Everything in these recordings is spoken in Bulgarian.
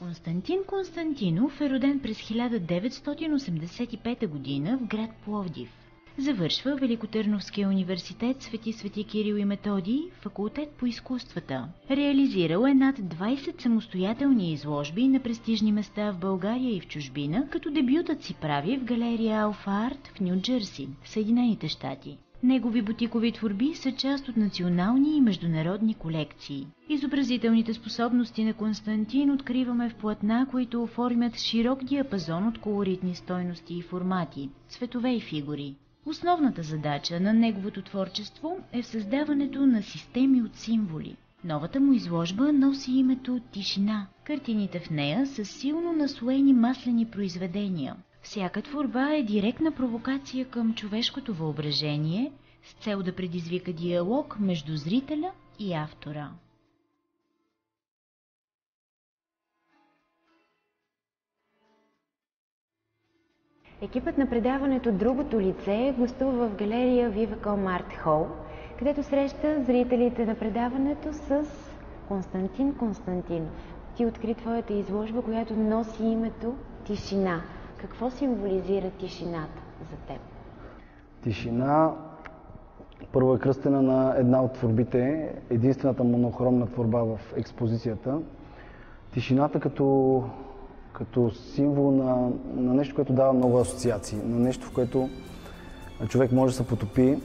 Константин Константинов е роден през 1985 г. в град Пловдив. Завършва Великотърновския университет Свети Кирил и Методий, факултет по изкуствата. Реализирал е над 20 самостоятелни изложби на престижни места в България и в чужбина, като дебютът си прави в галерия Алфа Арт в Ню Джерси, Съединените щати. Негови бутикови творби са част от национални и международни колекции. Изобразителните способности на Константин откриваме в платна, които оформят широк диапазон от колоритни стойности и формати, цветове и фигури. Основната задача на неговото творчество е в създаването на системи от символи. Новата му изложба носи името «Тишина». Картините в нея са силно наслоени маслени произведения. Всяка творба е директна провокация към човешкото въображение с цел да предизвика диалог между зрителя и автора. Екипът на предаването «Другото лице» гостува в галерия Viva.com Art Hall, където среща зрителите на предаването с Константин Константинов. Ти откри твоята изложба, която носи името «Тишина». Какво символизира тишината за теб? Тишина първо е кръстена на една от творбите, единствената монохромна творба в експозицията. Тишината като символ на нещо, което дава много асоциации, на нещо, в което човек може да се потопи,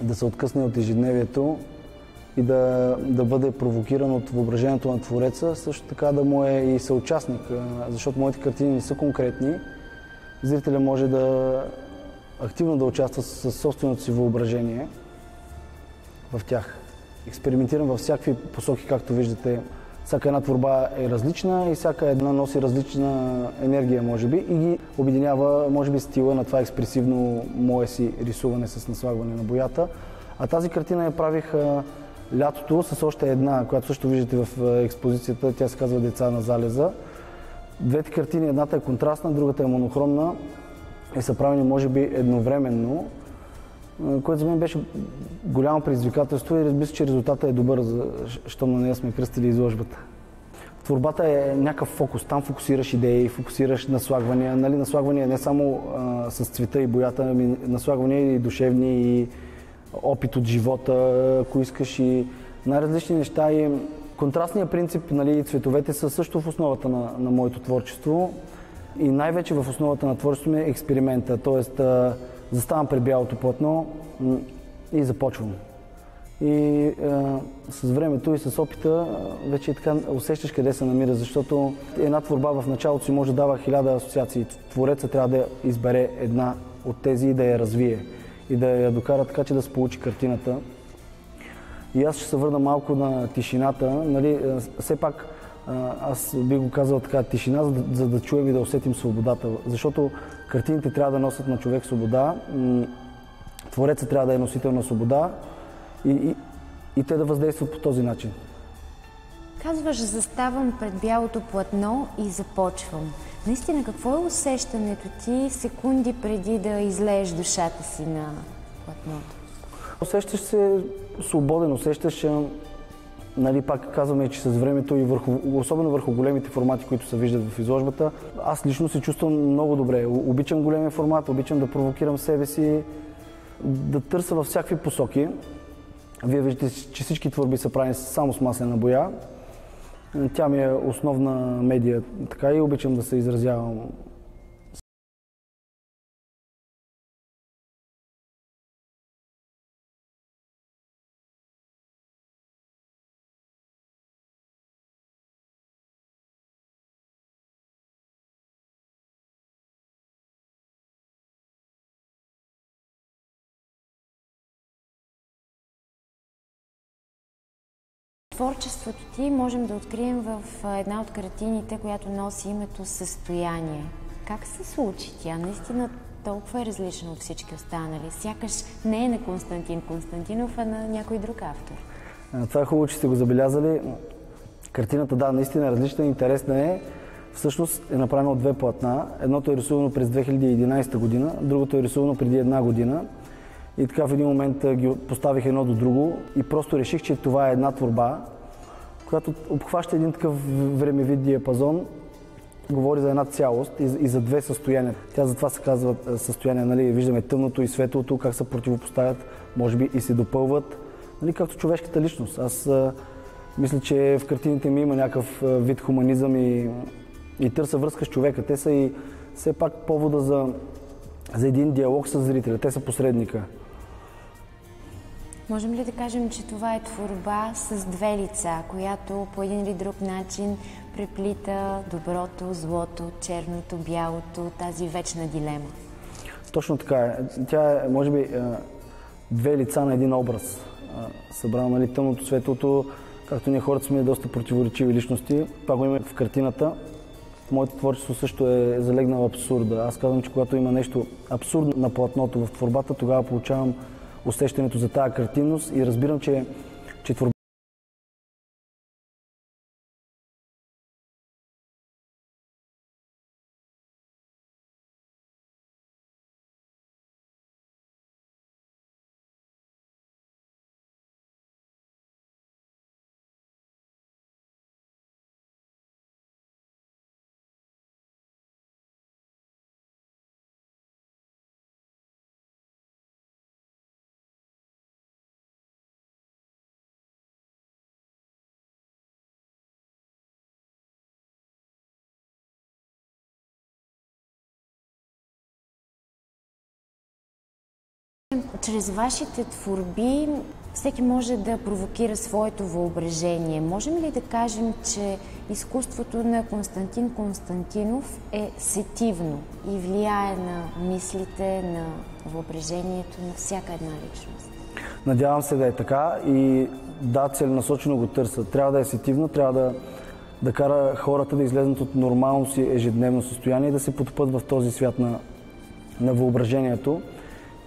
да се откъсне от ежедневието и да бъде провокиран от въображението на Твореца, също така да му е и съучастник, защото моите картини не са конкретни. Зрителя може активно да участва със собственото си въображение в тях. Експериментирам във всякакви посоки, както виждате. Всяка една творба е различна и всяка една носи различна енергия, може би, и ги обединява, може би, стила на това експресивно мое си рисуване с наслагване на боята. А тази картина я правих лятото с още една, която също виждате в експозицията. Тя се казва «Деца на залеза». Двете картини, едната е контрастна, другата е монохромна и са правени, може би, едновременно, което за мен беше голямо предизвикателство и разбира се, че резултатът е добър, щом на нея сме кръстили изложбата. Творбата е някакъв фокус. Там фокусираш идеи, фокусираш наслагвания. Наслагвания не само с цвета и боята, ами наслагвания и душевни, и опит от живота, ако искаш, и най-различни неща. И контрастният принцип, цветовете са също в основата на моето творчество. И най-вече в основата на творчеството ми е експеримента. Тоест, заставам пред бялото платно и започвам. И с времето и с опита вече така усещаш къде се намира, защото една творба в началото си може да дава 1000 асоциации. Твореца трябва да избере една от тези и да я развие. И да я докара така, че да се получи картината. И аз ще се върна малко на тишината. Все пак аз би го казал така, тишина, за да чуем и да усетим свободата. Защото картините трябва да носят на човек свобода, Твореца трябва да е носител на свобода и те да въздействат по този начин. Казваш, заставам пред бялото платно и започвам. Наистина, какво е усещането ти секунди преди да излееш душата си на платното? Усещаш се свободен, усещаш, пак казваме, че с времето и особено върху големите формати, които се виждат в изложбата, аз лично се чувствам много добре. Обичам големия формат, обичам да провокирам себе си, да търся във всякакви посоки. Вие виждате, че всички творби са правени само с маслена боя. Тя ми е основна медия, така и обичам да се изразявам. Творчеството ти можем да открием в една от картините, която носи името «Състояние». Как се случи тя? Наистина толкова е различна от всички останали. Сякаш не е на Константин Константинов, а на някой друг автор. Това е хубаво, че сте го забелязали. Картината, да, наистина е различна, интересна е. Всъщност е направена от две платна. Едното е рисувано през 2011 година, другото е рисувано преди една година. И така в един момент ги поставих едно до друго и просто реших, че това е една творба, която обхваща един такъв времеви диапазон, говори за една цялост и за две състояния. Тя затова се казва състояние, нали, виждаме тъмното и светлото, как се противопоставят, може би и се допълват, нали, както човешката личност. Аз мисля, че в картините ми има някакъв вид хуманизъм и търся връзка с човека. Те са и все пак повода за един диалог с зрителя. Те са посредника. Можем ли да кажем, че това е творба с две лица, която по един или друг начин преплита доброто, злото, черното, бялото, тази вечна дилема? Точно така е. Тя е, може би, две лица на един образ. Събрано, нали, тъмното, светлото, както ние хората сме доста противоречиви личности. Това го има в картината. В моето творчество също е залегнал абсурда. Аз казвам, че когато има нещо абсурдно на платното в творбата, тогава получавам усещането за тази картинност и разбирам, че творбата чрез вашите творби всеки може да провокира своето въображение. Можем ли да кажем, че изкуството на Константин Константинов е сетивно и влияе на мислите, на въображението на всяка една личност? Надявам се да е така и да, целенасочено го търся. Трябва да е сетивно, трябва да кара хората да излезнат от нормално си ежедневно състояние и да се потопат в този свят на въображението.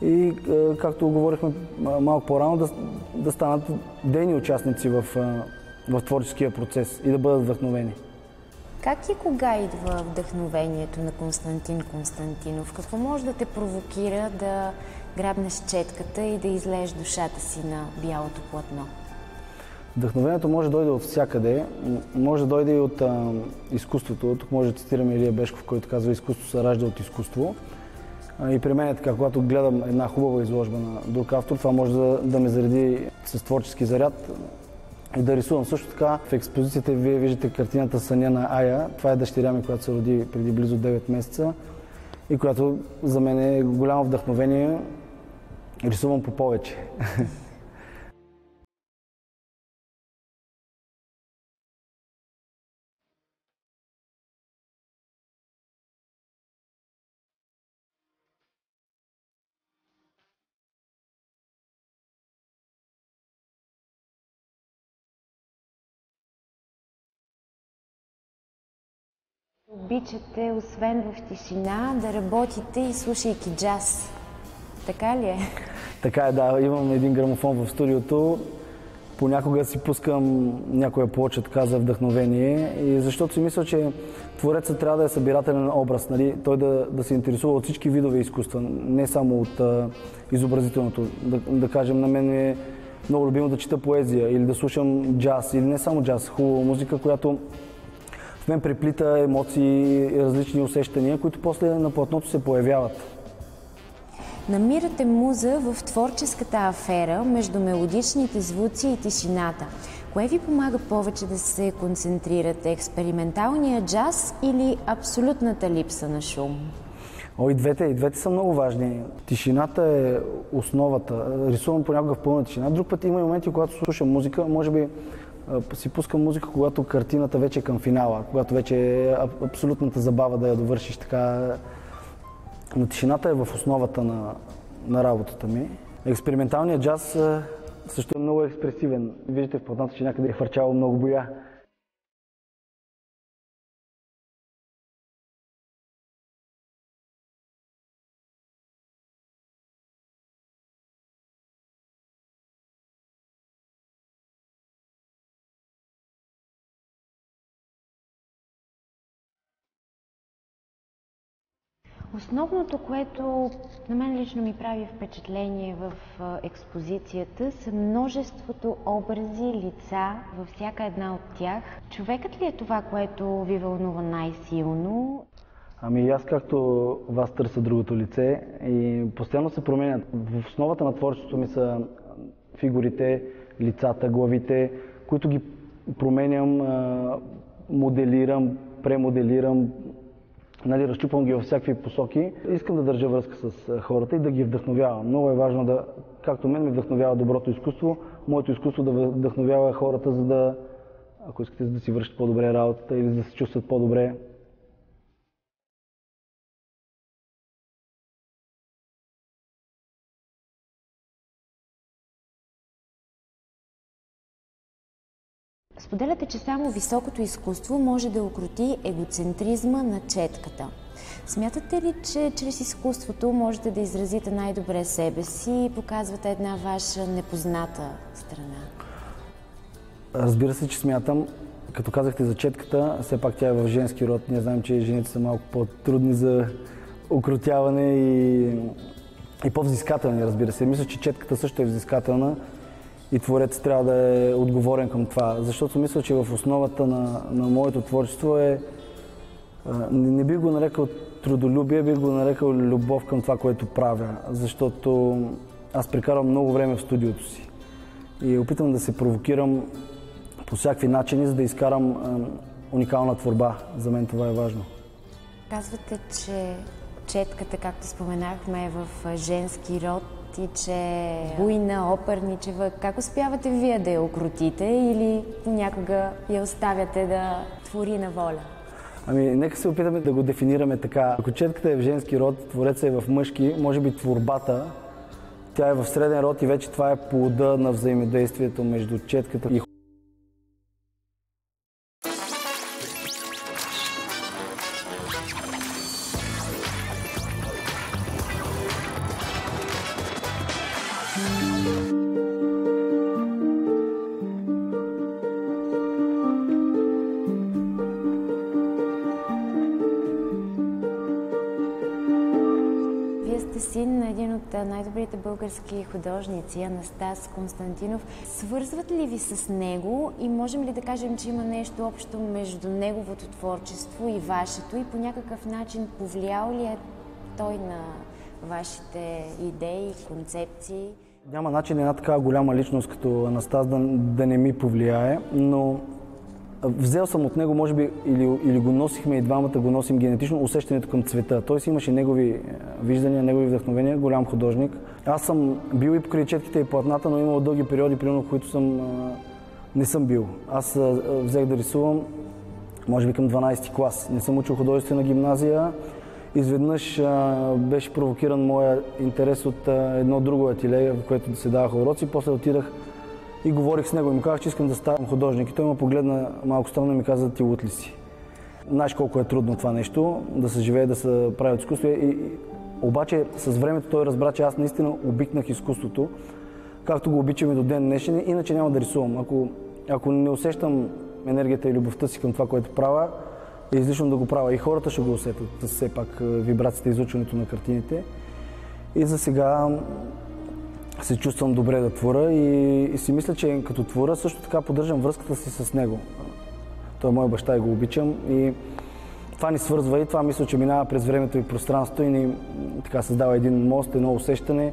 И, както говорихме малко по-рано, да станат дейни участници в творческия процес и да бъдат вдъхновени. Как и кога идва вдъхновението на Константин Константинов? Какво може да те провокира да грабнеш четката и да излееш душата си на бялото платно? Вдъхновението може да дойде от всякъде, може да дойде и от изкуството. Тук може да цитираме Илия Бешков, който казва: изкуство се ражда от изкуство. И при мен е така, когато гледам една хубава изложба на друг автор, това може да ме зареди с творчески заряд и да рисувам. Също така в експозицията вие виждате картината "Съня на Ая". Това е дъщеря ми, която се роди преди близо 9 месеца и която за мен е голямо вдъхновение. Рисувам по повече. Обичате, освен в тишина, да работите и слушайки джаз. Така ли е? Така е, да. Имам един грамофон в студиото. Понякога си пускам някоя плоча така за вдъхновение, и защото си мисля, че творецът трябва да е събирателен образ, нали? Той да се интересува от всички видове изкуства, не само от изобразителното. Да кажем, на мен е много любимо да чета поезия или да слушам джаз, или не само джаз, хубава музика, която в мен преплита емоции и различни усещания, които после на платното се появяват. Намирате муза в творческата афера между мелодичните звуци и тишината. Кое ви помага повече да се концентрирате? Експерименталния джаз или абсолютната липса на шум? И двете са много важни. Тишината е основата. Рисувам понякога в пълна тишина. Друг път има и моменти, когато слушам музика, може би си пускам музика, когато картината вече е към финала, когато вече е абсолютната забава да я довършиш така. Но тишината е в основата на работата ми. Експерименталният джаз също е много експресивен. Виждате в платната, че някъде е хвърчало много боя. Основното, което на мен лично ми прави впечатление в експозицията, са множеството образи, лица във всяка една от тях. Човекът ли е това, което ви вълнува най-силно? Ами аз, както вас, търся другото лице и постоянно се променят. В основата на творчеството ми са фигурите, лицата, главите, които ги променям, моделирам, премоделирам, разчупвам ги във всякакви посоки. Искам да държа връзка с хората и да ги вдъхновявам. Много е важно да, както мен ме вдъхновява доброто изкуство, моето изкуство да вдъхновява хората, за да, ако искате, за да си вършат по-добре работата или да се чувстват по-добре. Споделяте, че само високото изкуство може да укроти егоцентризма на четката. Смятате ли, че чрез изкуството можете да изразите най-добре себе си и показвате една ваша непозната страна? Разбира се, че смятам. Като казахте за четката, все пак тя е в женски род. Ние знаем, че жените са малко по-трудни за укротяване и по-взискателни, разбира се. Мисля, че четката също е взискателна. И творец трябва да е отговорен към това, защото мисля, че в основата на моето творчество не бих го нарекал трудолюбие, бих го нарекал любов към това, което правя, защото аз прекарвам много време в студиото си и опитвам да се провокирам по всякакви начини, за да изкарам уникална творба. За мен това е важно. Казвате, че четката, както споменахме, е в женски род и че е буйна, оперничева. Как успявате вие да я укротите или понякога я оставяте да твори на воля? Ами, нека се опитаме да го дефинираме така. Ако четката е в женски род, творецът е в мъжки, може би творбата, тя е в среден род и вече това е плода на взаимодействието между четката и син на един от най-добрите български художници, Анастас Константинов. Свързват ли ви с него и можем ли да кажем, че има нещо общо между неговото творчество и вашето и по някакъв начин повлиял ли е той на вашите идеи, концепции? Няма начин една такава голяма личност като Анастас да не ми повлияе, но взел съм от него, може би, или го носихме и двамата, го носим генетично, усещането към цвета. Той си имаше негови виждания, негови вдъхновения, голям художник. Аз съм бил и покрай четките и платната, но имало дълги периоди, примерно, в които не съм бил. Аз взех да рисувам, може би към 12-ти клас. Не съм учил художествена гимназия. Изведнъж беше провокиран моя интерес от едно друго ателие, в което се даваха уроци. После отидах и говорих с него и му казах, че искам да ставам художник. И той ме погледна малко странно и ми каза, ти лут ли си? Знаеш колко е трудно това нещо, да се живее, да се прави от изкуство. Обаче с времето той разбра, че аз наистина обикнах изкуството, както го обичам и до ден днешен, иначе няма да рисувам. Ако не усещам енергията и любовта си към това, което правя, е излишно да го правя. И хората ще го усетят, все пак вибрацията и излъчването на картините. И за сега се чувствам добре да творя и си мисля, че като творя също така поддържам връзката си с него. Той е мой баща и го обичам и това ни свързва и това мисля, че минава през времето и пространството и ни така създава един мост, едно усещане.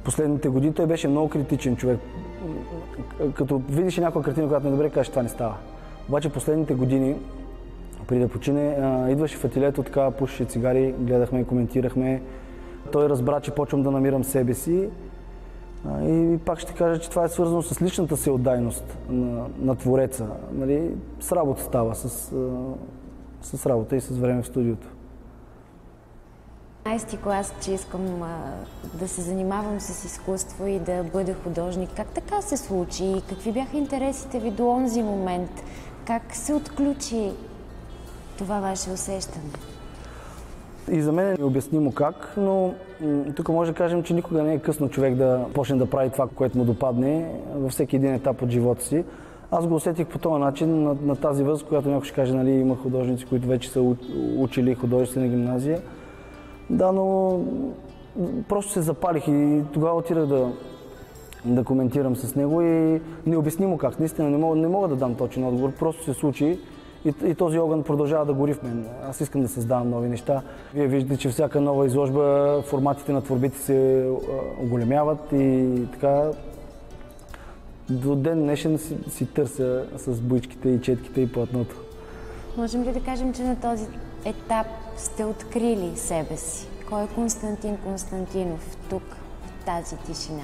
Последните години той беше много критичен човек. Като видиш някаква картина, която не е добре, кажеш, това не става. Обаче последните години, преди да почине, идваше в ателието, така пушеше цигари, гледахме и коментирахме. Той разбра, че почвам да намирам себе си. И пак ще кажа, че това е свързано с личната си отдайност на твореца. Нали? С работа става, с работа и с време в студиото. 12-ти клас, че искам да се занимавам с изкуство и да бъда художник. Как така се случи? Какви бяха интересите ви до онзи момент? Как се отключи това ваше усещане? И за мен е необяснимо как, но тук може да кажем, че никога не е късно човек да почне да прави това, което му допадне във всеки един етап от живота си. Аз го усетих по този начин, на тази възраст, която някой ще каже, нали, има художници, които вече са учили художествена гимназия. Да, но просто се запалих и тогава отидах да коментирам с него и необяснимо как. Наистина не мога да дам точен отговор, просто се случи и този огън продължава да гори в мен. Аз искам да създавам нови неща. Вие виждате, че всяка нова изложба форматите на творбите се оголемяват и така до ден днешен си търся с боичките и четките и платното. Можем ли да кажем, че на този етап сте открили себе си? Кой е Константин Константинов тук, в тази тишина?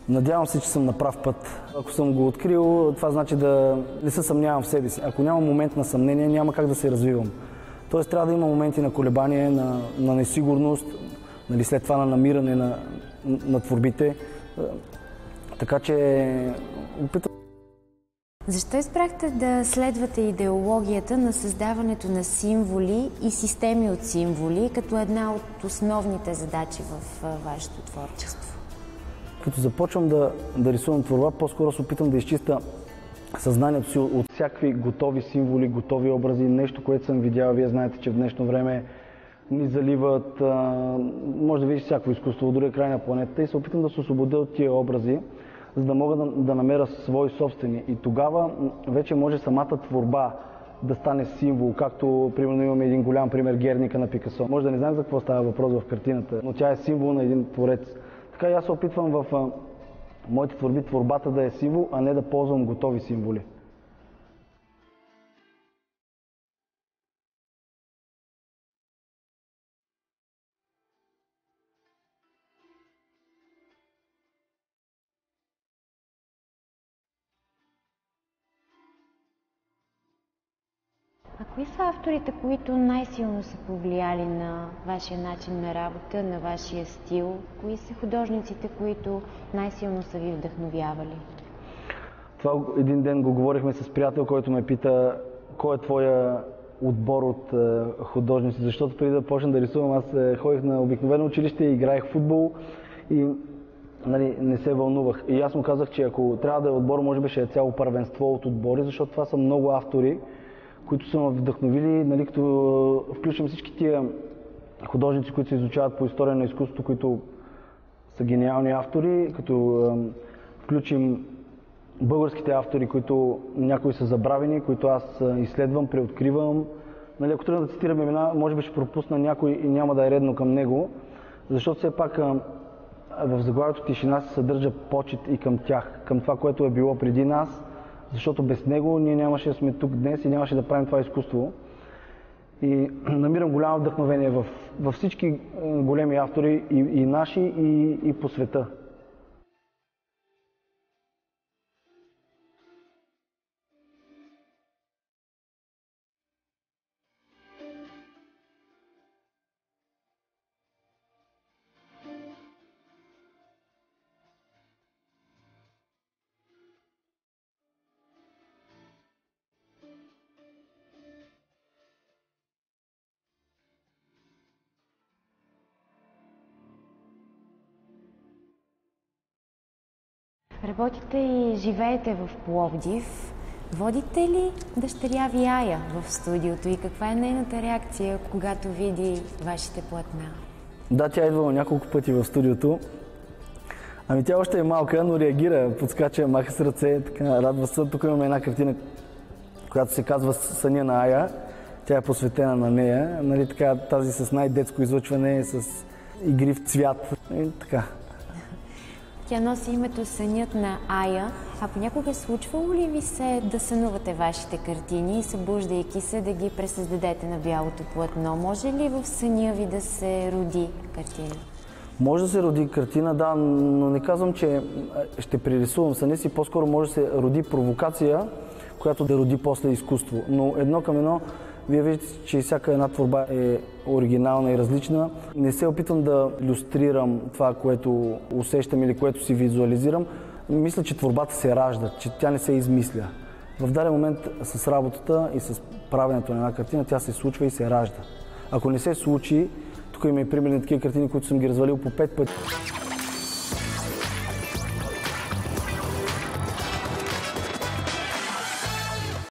Надявам се, че съм на прав път. Ако съм го открил, това значи да не се съмнявам в себе си. Ако няма момент на съмнение, няма как да се развивам. Тоест трябва да има моменти на колебание, на несигурност, нали, след това на намиране на творбите. Така че опитам. Защо избрахте да следвате идеологията на създаването на символи и системи от символи като една от основните задачи в вашето творчество? Като започвам да рисувам творба, по-скоро се опитам да изчиста съзнанието си от всякакви готови символи, готови образи, нещо, което съм видял. Вие знаете, че в днешно време ни заливат, може да видиш всяко изкуство, дори край на планетата и се опитам да се освободя от тия образи, за да мога да намеря свои собствени. И тогава вече може самата творба да стане символ, както примерно имаме един голям пример Герника на Пикасо. Може да не знаем за какво става въпрос в картината, но тя е символ на един творец. Така и аз се опитвам в моите творби творбата да е символ, а не да ползвам готови символи. А кои са авторите, които най-силно са повлияли на вашия начин на работа, на вашия стил? Кои са художниците, които най-силно са ви вдъхновявали? Това един ден го говорихме с приятел, който ме пита кой е твоя отбор от художници, защото преди да почна да рисувам, аз ходих на обикновено училище, играех футбол и нали, не се вълнувах. И аз му казах, че ако трябва да е отбор, може би ще е цяло първенство от отбори, защото това са много автори, които са ме вдъхновили, нали, като включим всички тия художници, които се изучават по история на изкуството, които са гениални автори, като включим българските автори, които някои са забравени, които аз изследвам, преоткривам. Нали, ако трябва да цитирам имена, може би ще пропусна някой и няма да е редно към него, защото все пак в заглавието тишина се съдържа почит и към тях, към това, което е било преди нас, защото без него ние нямаше да сме тук днес и нямаше да правим това изкуство. И намирам голямо вдъхновение във всички големи автори, и наши, и по света. Работите и живеете в Пловдив. Водите ли дъщеря ви Ая в студиото и каква е нейната реакция, когато види вашите платна? Да, тя идва няколко пъти в студиото. Ами тя още е малка, но реагира, подскача, маха с ръце, така, радва се. Тук имаме една картина, която се казва Съня на Ая. Тя е посветена на нея. Нали, така, тази с най-детско излъчване, с игрив цвят и така. Тя носи името Сънят на Ая. А понякога случвало ли ви се да сънувате вашите картини и събуждайки се да ги пресъздадете на бялото платно? Може ли в съня ви да се роди картина? Може да се роди картина, да, но не казвам, че ще пририсувам съня си. По-скоро може да се роди провокация, която да роди после изкуство. Но едно към едно, вие виждате, че всяка една творба е оригинална и различна. Не се опитвам да илюстрирам това, което усещам или което си визуализирам. Мисля, че творбата се ражда, че тя не се измисля. В даден момент с работата и с правенето на една картина, тя се случва и се ражда. Ако не се случи, тук има и примерни такива картини, които съм ги развалил по 5 пъти.